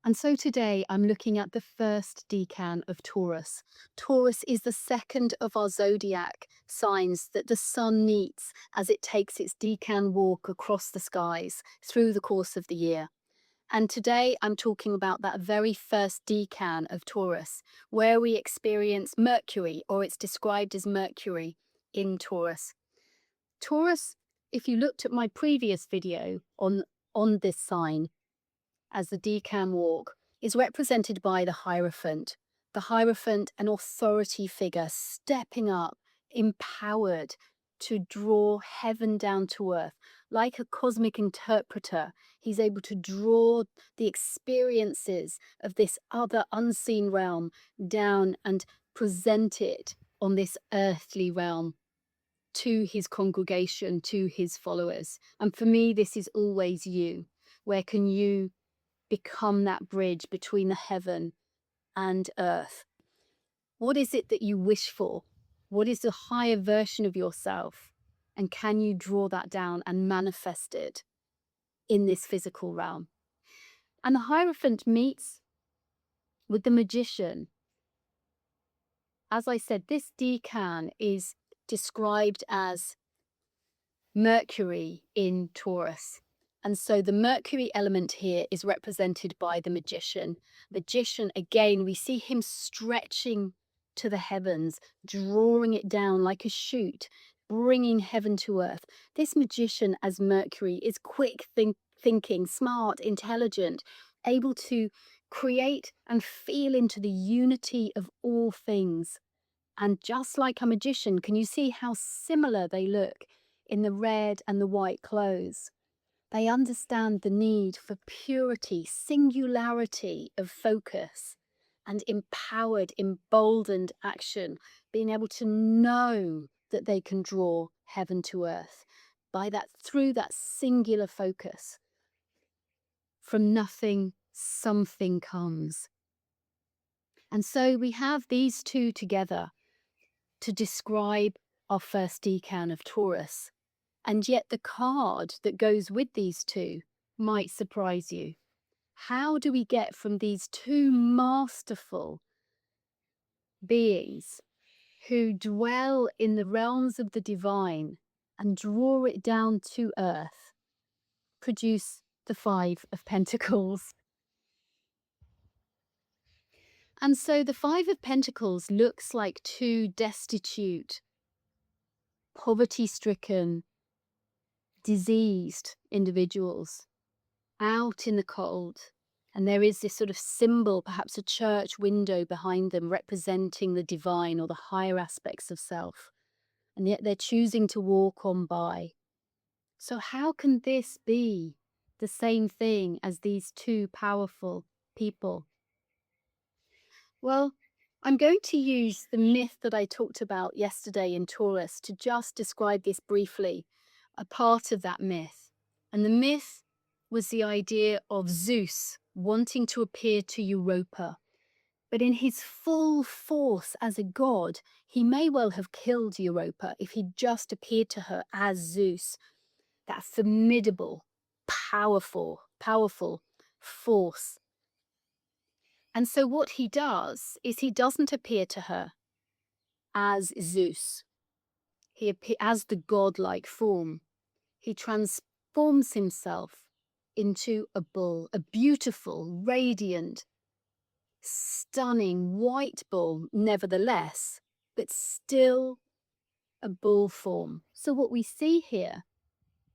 And so today I'm looking at the first decan of Taurus. Taurus is the second of our zodiac signs that the sun meets as it takes its decan walk across the skies through the course of the year. And today I'm talking about that very first decan of Taurus, where we experience Mercury, or it's described as Mercury in Taurus. Taurus, if you looked at my previous video on this sign, as the decan walk, is represented by the Hierophant. The Hierophant, an authority figure stepping up, empowered to draw heaven down to earth. Like a cosmic interpreter, he's able to draw the experiences of this other unseen realm down and present it on this earthly realm to his congregation, to his followers. And for me, this is always you. Where can you become that bridge between the heaven and earth? What is it that you wish for? What is the higher version of yourself? And can you draw that down and manifest it in this physical realm? And the Hierophant meets with the magician. As I said, this decan is described as Mercury in Taurus. And so the Mercury element here is represented by the magician. Magician, again, we see him stretching to the heavens, drawing it down like a chute, bringing heaven to earth. This magician as Mercury is quick thinking, smart, intelligent, able to create and feel into the unity of all things. And just like a magician, can you see how similar they look in the red and the white clothes? They understand the need for purity, singularity of focus, and empowered, emboldened action, being able to know that they can draw heaven to earth by that, through that singular focus. From nothing, something comes. And so we have these two together to describe our first decan of Taurus. And yet the card that goes with these two might surprise you. How do we get from these two masterful beings who dwell in the realms of the divine and draw it down to earth, produce the Five of Pentacles? And so the Five of Pentacles looks like two destitute, poverty-stricken, diseased individuals out in the cold. And there is this sort of symbol, perhaps a church window behind them, representing the divine or the higher aspects of self. And yet they're choosing to walk on by. So how can this be the same thing as these two powerful people? Well, I'm going to use the myth that I talked about yesterday in Taurus to just describe this briefly, a part of that myth. And the myth was the idea of Zeus wanting to appear to Europa. But in his full force as a god, he may well have killed Europa if he'd just appeared to her as Zeus, that formidable, powerful force. And so what he does is he doesn't appear to her as Zeus. He appears as the godlike form. He transforms himself into a bull, a beautiful, radiant, stunning white bull, nevertheless, but still a bull form. So what we see here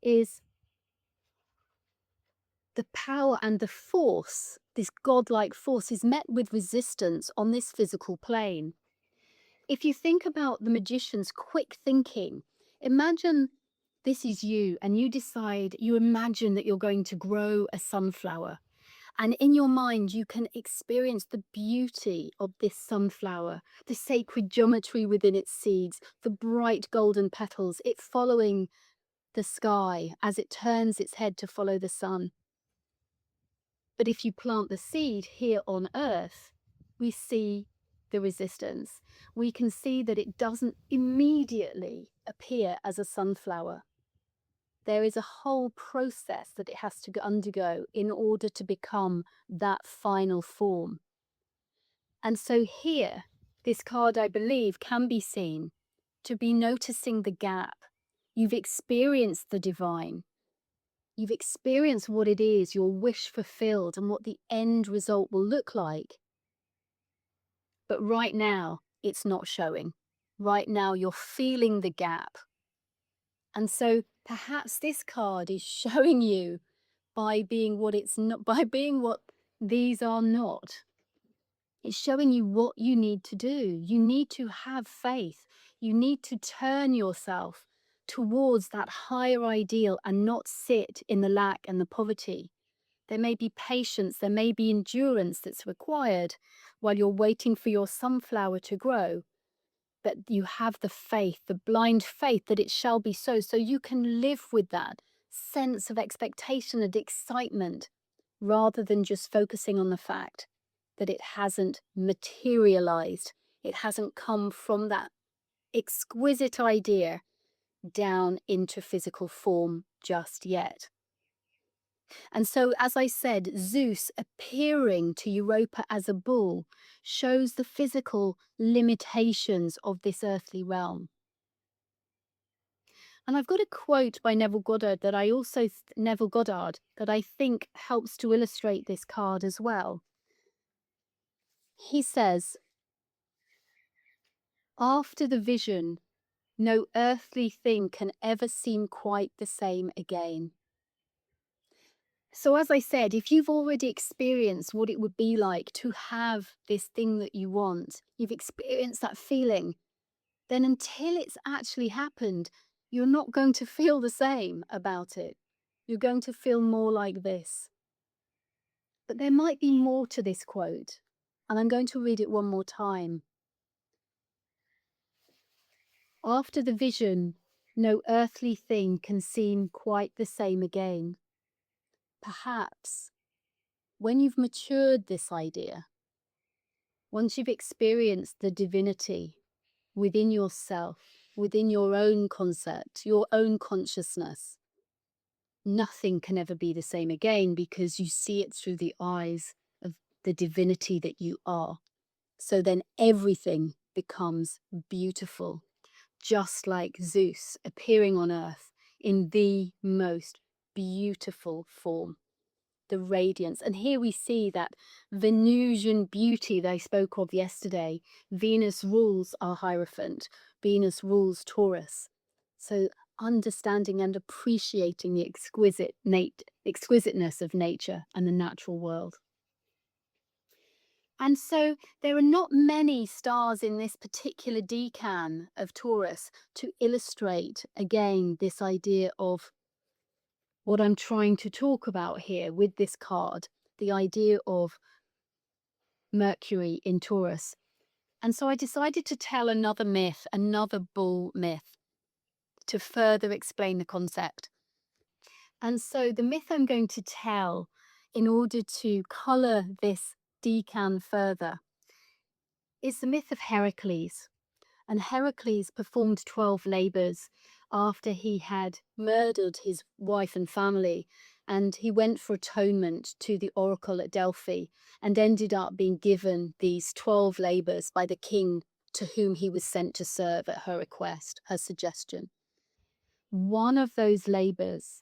is the power and the force, this godlike force, is met with resistance on this physical plane. If you think about the magician's quick thinking, imagine this is you and you imagine that you're going to grow a sunflower. And in your mind, you can experience the beauty of this sunflower, the sacred geometry within its seeds, the bright golden petals, it following the sky as it turns its head to follow the sun. But if you plant the seed here on earth, we see the resistance. We can see that it doesn't immediately appear as a sunflower. There is a whole process that it has to undergo in order to become that final form. And so here, this card, I believe, can be seen to be noticing the gap. You've experienced the divine. You've experienced what it is, your wish fulfilled, and what the end result will look like. But right now, it's not showing. Right now, you're feeling the gap. And so perhaps this card is showing you by being what it's not, by being what these are not. It's showing you what you need to do. You need to have faith. You need to turn yourself towards that higher ideal and not sit in the lack and the poverty. There may be patience, there may be endurance that's required while you're waiting for your sunflower to grow. But you have the faith, the blind faith that it shall be so. So you can live with that sense of expectation and excitement rather than just focusing on the fact that it hasn't materialized. It hasn't come from that exquisite idea down into physical form just yet. And so, as I said, Zeus appearing to Europa as a bull shows the physical limitations of this earthly realm. And I've got a quote by Neville Goddard that I think helps to illustrate this card as well. He says, "After the vision, no earthly thing can ever seem quite the same again." So as I said, if you've already experienced what it would be like to have this thing that you want, you've experienced that feeling, then until it's actually happened, you're not going to feel the same about it. You're going to feel more like this. But there might be more to this quote, and I'm going to read it one more time. "After the vision, no earthly thing can seem quite the same again." Perhaps when you've matured this idea, once you've experienced the divinity within yourself, within your own concept, your own consciousness, nothing can ever be the same again because you see it through the eyes of the divinity that you are. So then everything becomes beautiful, just like Zeus appearing on earth in the most beautiful form, the radiance. And here we see that Venusian beauty that I spoke of yesterday. Venus rules our Hierophant, Venus rules Taurus. So understanding and appreciating the exquisiteness of nature and the natural world. And so there are not many stars in this particular decan of Taurus to illustrate, again, this idea of what I'm trying to talk about here with this card, the idea of Mercury in Taurus. And so I decided to tell another myth, another bull myth, to further explain the concept. And so the myth I'm going to tell in order to colour this decan further is the myth of Heracles. And Heracles performed 12 labours after he had murdered his wife and family, and he went for atonement to the oracle at Delphi and ended up being given these 12 labours by the king to whom he was sent to serve at her request, her suggestion. One of those labours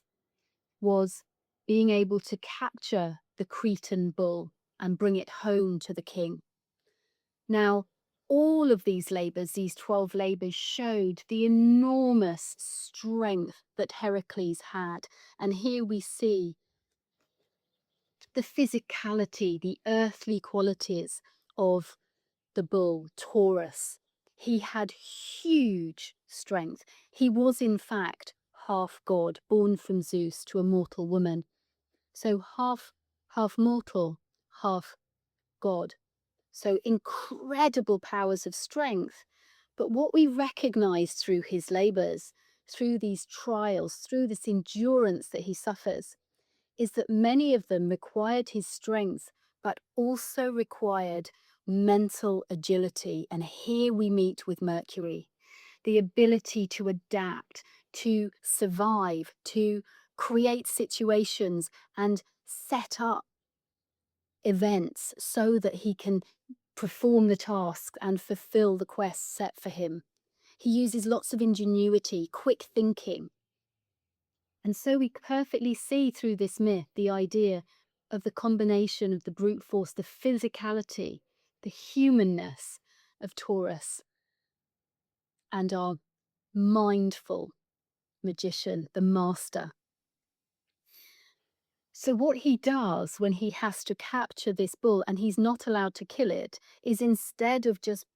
was being able to capture the Cretan bull and bring it home to the king. Now, all of these labours, these 12 labours, showed the enormous strength that Heracles had. And here we see the physicality, the earthly qualities of the bull, Taurus. He had huge strength. He was, in fact, half god, born from Zeus to a mortal woman. So half mortal, half god. So incredible powers of strength. But what we recognize through his labors, through these trials, through this endurance that he suffers, is that many of them required his strength, but also required mental agility. And here we meet with Mercury, the ability to adapt, to survive, to create situations and set up events so that he can perform the tasks and fulfill the quests set for him. He uses lots of ingenuity, quick thinking. And so we perfectly see through this myth the idea of the combination of the brute force, the physicality, the humanness of Taurus, and our mindful magician, the master. So what he does when he has to capture this bull and he's not allowed to kill it is, instead of just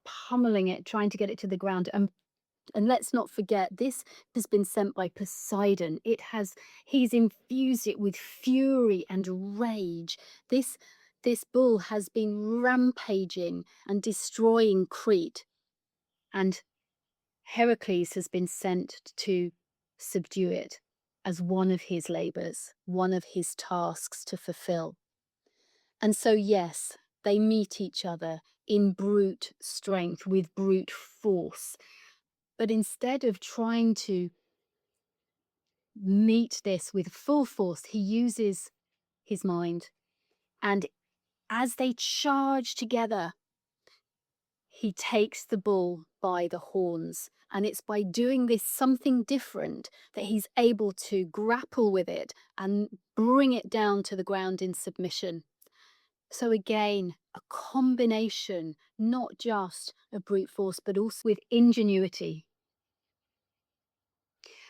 pummeling it, trying to get it to the ground, and let's not forget, this has been sent by Poseidon. He's infused it with fury and rage. This bull has been rampaging and destroying Crete, and Heracles has been sent to subdue it as one of his labors, one of his tasks to fulfill. And so, yes, they meet each other in brute strength with brute force. But instead of trying to meet this with full force, he uses his mind. And as they charge together, he takes the bull by the horns. And it's by doing this something different that he's able to grapple with it and bring it down to the ground in submission. So again, a combination, not just of brute force, but also with ingenuity.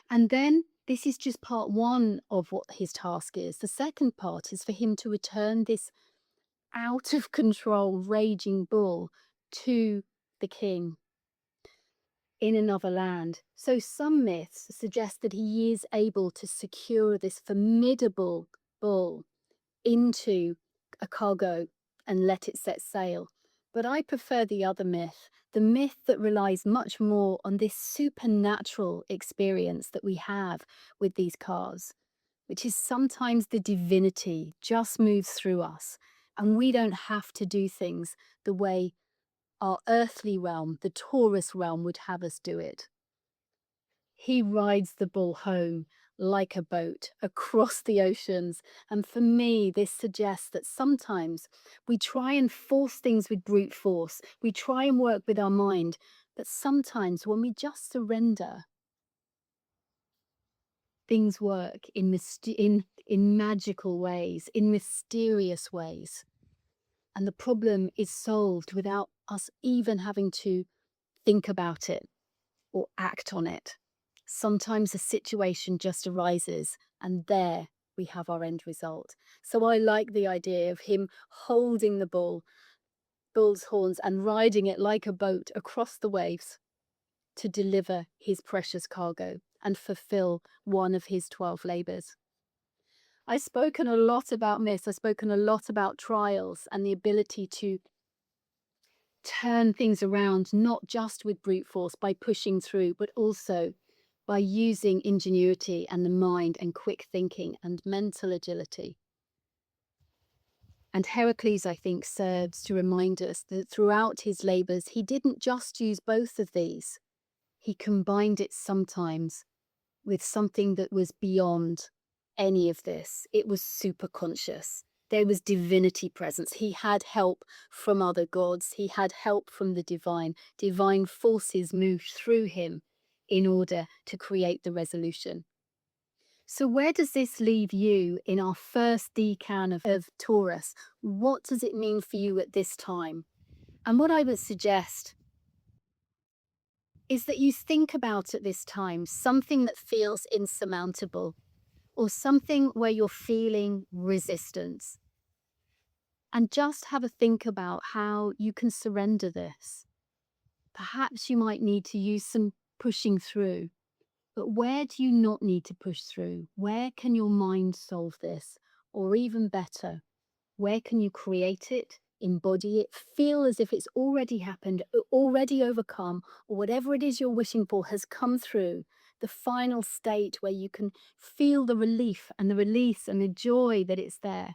And then this is just part one of what his task is. The second part is for him to return this out of control, raging bull to the king in another land. So some myths suggest that he is able to secure this formidable bull into a cargo and let it set sail. But I prefer the other myth, the myth that relies much more on this supernatural experience that we have with these cars, which is sometimes the divinity just moves through us and we don't have to do things the way our earthly realm, the Taurus realm, would have us do it. He rides the bull home like a boat across the oceans. And for me, this suggests that sometimes we try and force things with brute force. We try and work with our mind. But sometimes when we just surrender, things work in magical ways, in mysterious ways. And the problem is solved without us even having to think about it or act on it. Sometimes a situation just arises and there we have our end result. So I like the idea of him holding the bull's horns and riding it like a boat across the waves to deliver his precious cargo and fulfill one of his 12 labors. I've spoken a lot about myths. I've spoken a lot about trials and the ability to turn things around, not just with brute force by pushing through, but also by using ingenuity and the mind and quick thinking and mental agility. And Heracles, I think, serves to remind us that throughout his labors, he didn't just use both of these. He combined it sometimes with something that was beyond any of this. It was super conscious. There was divinity presence. He had help from other gods. He had help from the divine. Divine forces moved through him in order to create the resolution. So where does this leave you in our first decan of Taurus? What does it mean for you at this time? And what I would suggest is that you think about at this time something that feels insurmountable or something where you're feeling resistance. And just have a think about how you can surrender this. Perhaps you might need to use some pushing through, but where do you not need to push through? Where can your mind solve this? Or even better, where can you create it, embody it, feel as if it's already happened, already overcome, or whatever it is you're wishing for has come through, the final state where you can feel the relief and the release and the joy that it's there.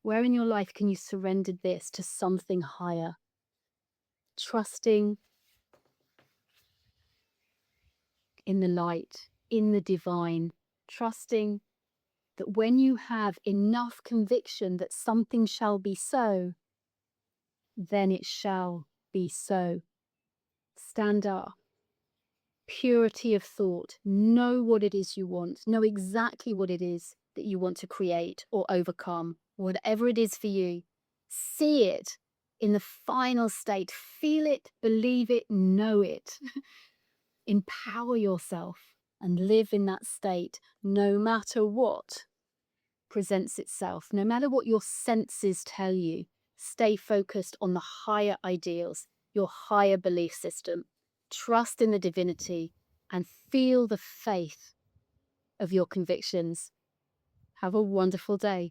Where in your life can you surrender this to something higher? Trusting, in the light, in the divine, trusting that when you have enough conviction that something shall be so, then it shall be so. Stand up. Purity of thought. Know what it is you want. Know exactly what it is that you want to create or overcome. Whatever it is for you. See it in the final state. Feel it, believe it, know it. Empower yourself and live in that state no matter what presents itself, no matter what your senses tell you. Stay focused on the higher ideals, your higher belief system. Trust in the divinity and feel the faith of your convictions. Have a wonderful day.